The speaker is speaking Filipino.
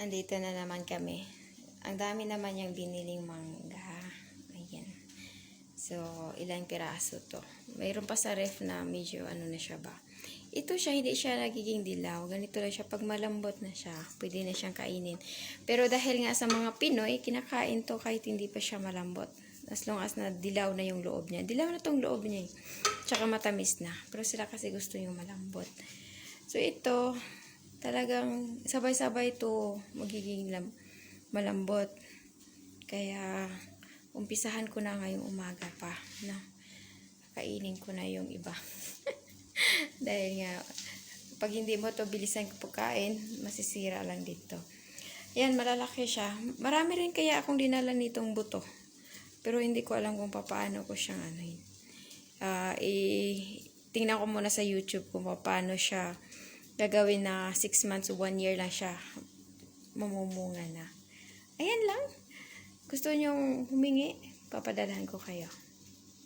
Andito na naman kami. Ang dami naman yung biniling mangga. Ayan. So, ilang piraso to. Mayroon pa sa ref na medyo ano na siya ba. Ito siya, hindi siya nagiging dilaw. Ganito lang siya. Pag malambot na siya, pwede na siyang kainin. Pero dahil nga sa mga Pinoy, kinakain to kahit hindi pa siya malambot. As long as na dilaw na yung loob niya. Dilaw na tong loob niya eh. Tsaka matamis na. Pero sila kasi gusto yung malambot. So, ito, talagang sabay-sabay to magiging malambot. Kaya, umpisahan ko na ngayong umaga pa. No? Kainin ko na yung iba. Dahil nga, pag hindi mo to bilisan ko pagkain, masisira lang dito. Yan, malalaki siya. Marami rin kaya akong dinala nitong buto. Pero hindi ko alam kung paano ko siyang anuhin. Tingnan ko muna sa YouTube kung paano siya gagawin na 6 months o 1 year lang siya mamumunga na. Ayan lang. Gusto nyong humingi? Papadalahan ko kayo.